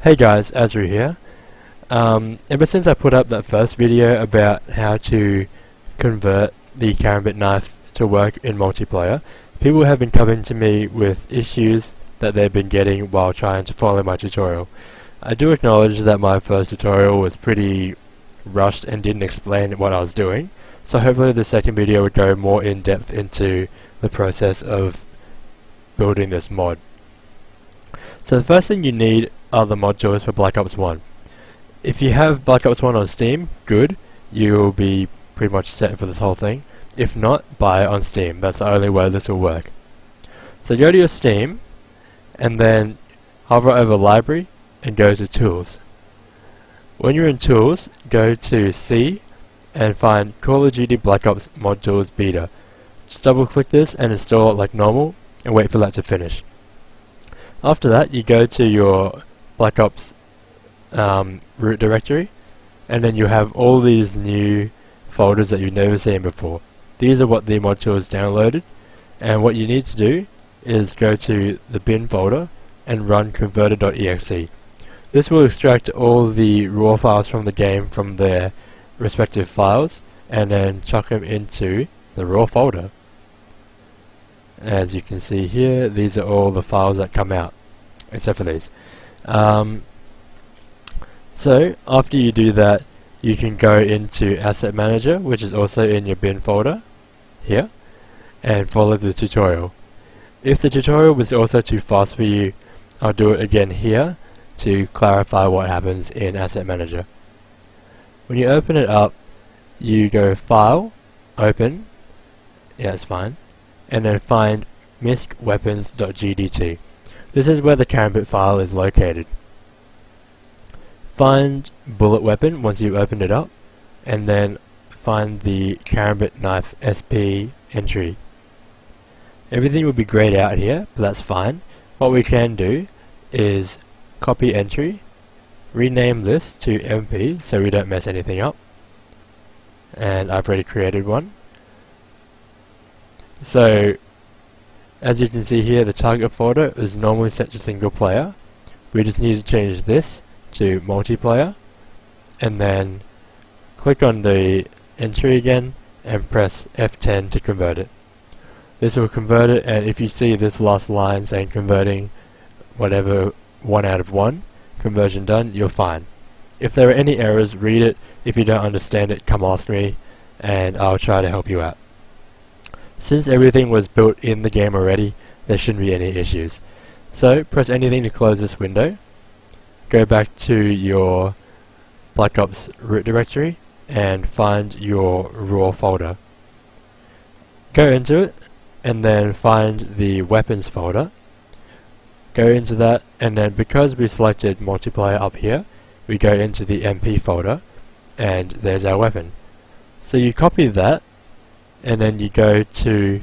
Hey guys, Azsry here. Ever since I put up that first video about how to convert the Karambit knife to work in multiplayer, people have been coming to me with issues that they've been getting while trying to follow my tutorial. I do acknowledge that my first tutorial was pretty rushed and didn't explain what I was doing, so hopefully the second video would go more in depth into the process of building this mod. So the first thing you need are the mod tools for Black Ops 1. If you have Black Ops 1 on Steam, good, you'll be pretty much set for this whole thing. If not, buy it on Steam, that's the only way this will work. So go to your Steam, and then hover over Library, and go to Tools. When you're in Tools, go to C, and find Call of Duty Black Ops Mod Tools Beta. Just double click this and install it like normal, and wait for that to finish. After that, you go to your Black Ops root directory, and then you have all these new folders that you've never seen before. These are what the mod tools downloaded, and what you need to do is go to the bin folder and run converter.exe. This will extract all the raw files from the game from their respective files, and then chuck them into the raw folder. As you can see here, these are all the files that come out, except for these. So after you do that, you can go into Asset Manager, which is also in your bin folder here, and follow the tutorial. If the tutorial was also too fast for you, I'll do it again here to clarify what happens in Asset Manager. When you open it up, you go File, Open, yeah, it's fine, and then find miscweapons.gdt. This is where the Karambit file is located. Find bullet weapon once you've opened it up, and then find the Karambit knife SP entry. Everything will be grayed out here, but that's fine. What we can do is copy entry, rename this to MP so we don't mess anything up, and I've already created one. So as you can see here, the target folder is normally set to single player. We just need to change this to multiplayer, and then click on the entry again and press F10 to convert it. This will convert it, and if you see this last line saying converting whatever 1 out of 1, conversion done, you're fine. If there are any errors, read it. If you don't understand it, come ask me and I'll try to help you out. Since everything was built in the game already, there shouldn't be any issues. So press anything to close this window. Go back to your Black Ops root directory and find your raw folder. Go into it and then find the weapons folder. Go into that, and then because we selected multiplayer up here, we go into the MP folder, and there's our weapon. So you copy that, and then you go to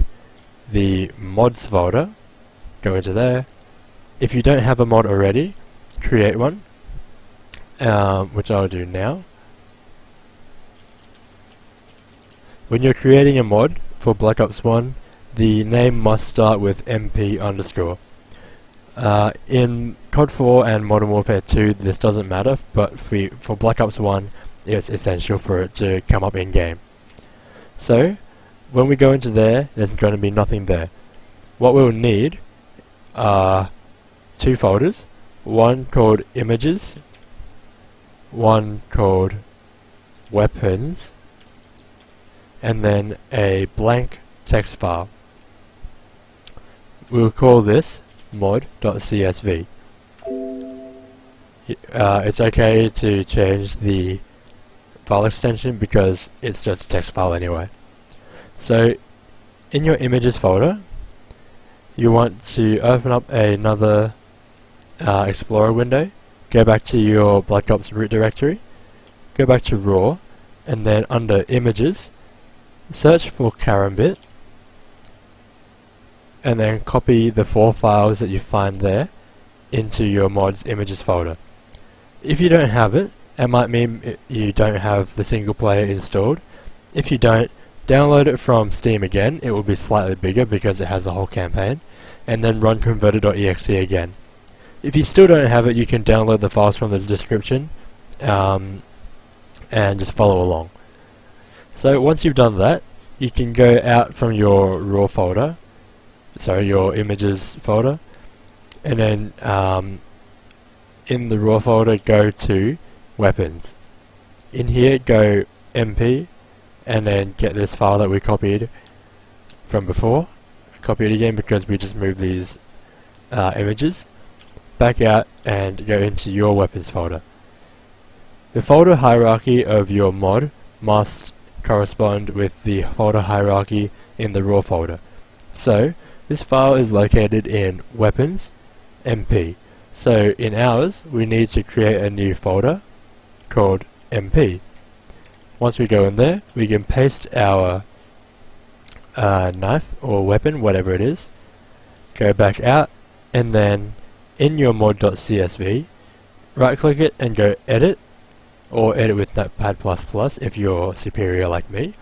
the mods folder, go into there. If you don't have a mod already, create one, which I'll do now. When you're creating a mod for Black Ops 1, the name must start with MP underscore. In COD 4 and Modern Warfare 2 this doesn't matter, but for Black Ops 1 it's essential for it to come up in game. So when we go into there, there's going to be nothing there. What we'll need are two folders, one called Images, one called Weapons, and then a blank text file. We'll call this mod.csv. It's okay to change the file extension because it's just a text file anyway. So in your images folder, you want to open up another Explorer window, go back to your Black Ops root directory, go back to raw, and then under images, search for Karambit, and then copy the 4 files that you find there into your mods images folder. If you don't have it, it might mean you don't have the single player installed. If you don't, download it from Steam again. It will be slightly bigger because it has the whole campaign, and then run converter.exe again. If you still don't have it, you can download the files from the description and just follow along. So once you've done that, you can go out from your raw folder, your images folder, and then in the raw folder go to weapons. In here go MP, and then get this file that we copied from before. Copy it again because we just moved these images. Back out and go into your weapons folder. The folder hierarchy of your mod must correspond with the folder hierarchy in the raw folder. So this file is located in weapons MP. So in ours we need to create a new folder called MP. Once we go in there, we can paste our knife or weapon, whatever it is, go back out, and then in your mod.csv, right click it and go edit, or edit with Notepad++ if you're superior like me.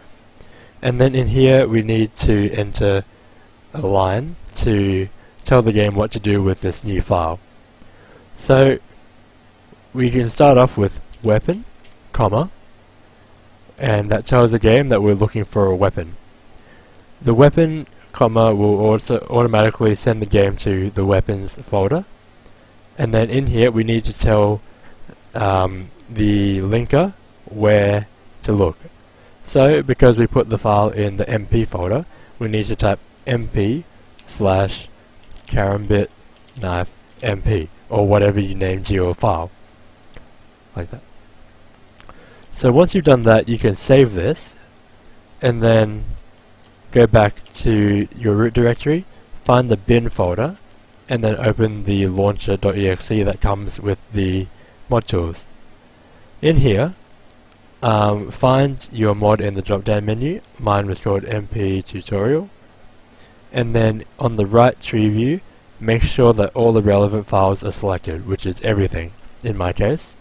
And then in here we need to enter a line to tell the game what to do with this new file. So we can start off with weapon, comma, and that tells the game that we're looking for a weapon. The weapon, comma, will also automatically send the game to the weapons folder. And then in here we need to tell the linker where to look. So because we put the file in the MP folder, we need to type MP/Karambit knife MP, or whatever you named your file, like that. So once you've done that, you can save this and then go back to your root directory, find the bin folder, and then open the launcher.exe that comes with the mod tools. In here, find your mod in the drop down menu. Mine was called MP tutorial, and then on the right tree view, make sure that all the relevant files are selected, which is everything in my case.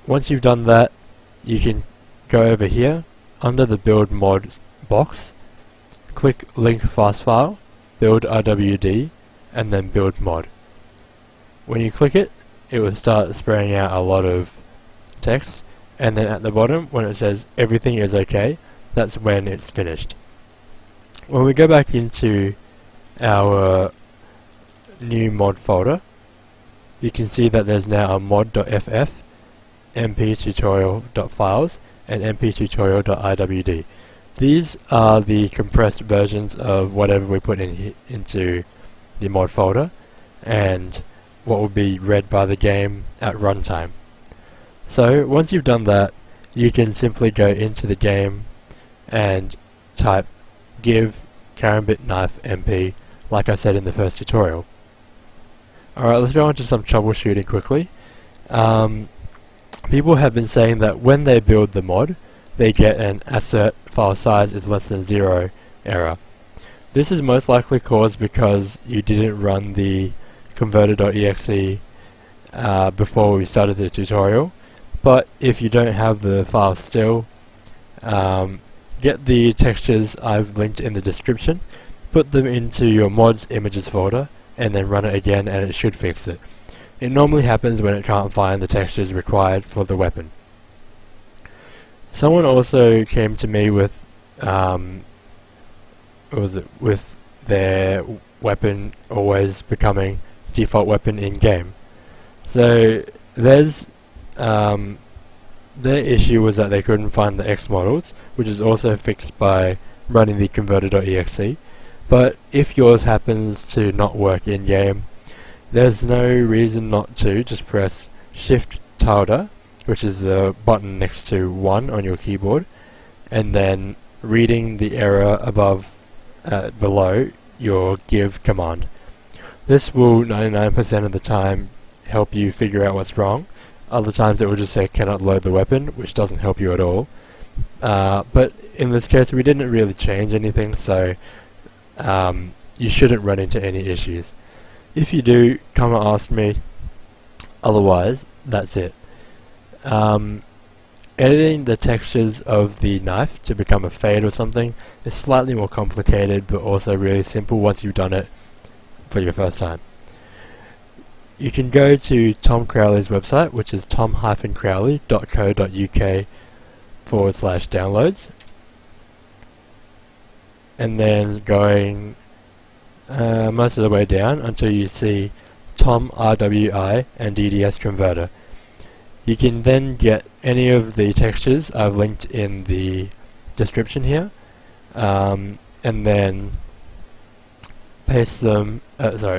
Once you've done that, you can go over here under the build mod box, click link fast file, build RWD, and then build mod. When you click it, it will start spraying out a lot of text, and then at the bottom when it says everything is okay, that's when it's finished. When we go back into our new mod folder, you can see that there's now a mod.ff, mptutorial.files, and mptutorial.iwd. These are the compressed versions of whatever we put in into the mod folder, and what will be read by the game at runtime. So once you've done that, you can simply go into the game and type give Karambit knife MP, like I said in the first tutorial. Alright, let's go on to some troubleshooting quickly. People have been saying that when they build the mod, they get an assert file size is less than 0 error. This is most likely caused because you didn't run the converter.exe before we started the tutorial. But if you don't have the file still, get the textures I've linked in the description, put them into your mods images folder, and then run it again, and it should fix it. It normally happens when it can't find the textures required for the weapon. Someone also came to me with with their weapon always becoming default weapon in game. So there's their issue was that they couldn't find the X models, which is also fixed by running the converter.exe. But if yours happens to not work in game, there's no reason not to. Just press Shift tilde, which is the button next to 1 on your keyboard, and then reading the error above below your give command. This will 99% of the time help you figure out what's wrong. Other times it will just say cannot load the weapon, which doesn't help you at all. But in this case we didn't really change anything, so you shouldn't run into any issues. If you do, come and ask me. Otherwise, that's it. Editing the textures of the knife to become a fade or something is slightly more complicated, but also really simple once you've done it for your first time. you can go to Tom Crowley's website, which is tom-crowley.co.uk/downloads, and then going most of the way down until you see Tom RWI and DDS converter. You can then get any of the textures I've linked in the description here, and then paste them,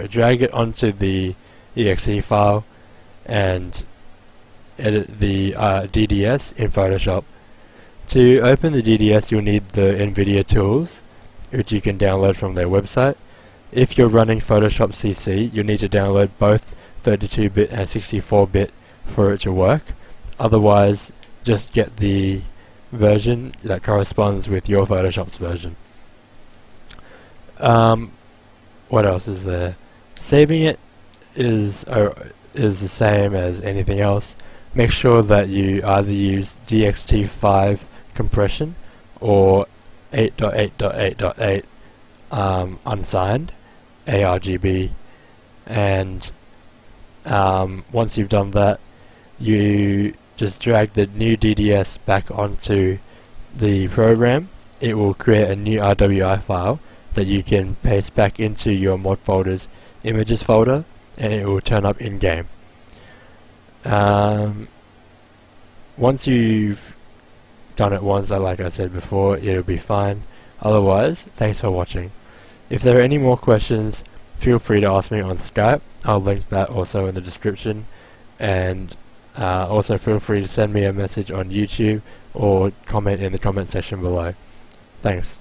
drag it onto the exe file and edit the DDS in Photoshop. To open the DDS, you'll need the NVIDIA tools, which you can download from their website. If you're running Photoshop CC, you'll need to download both 32-bit and 64-bit for it to work. Otherwise, just get the version that corresponds with your Photoshop's version. What else is there? Saving it is the same as anything else. Make sure that you either use DXT5 compression or 8.8.8.8 unsigned ARGB, and once you've done that, you just drag the new DDS back onto the program. It will create a new RWI file that you can paste back into your mod folder's images folder, and it will turn up in game. Once you've done it once, like I said before, it'll be fine. Otherwise, thanks for watching. If there are any more questions, feel free to ask me on Skype. I'll link that also in the description, and also feel free to send me a message on YouTube or comment in the comment section below. Thanks.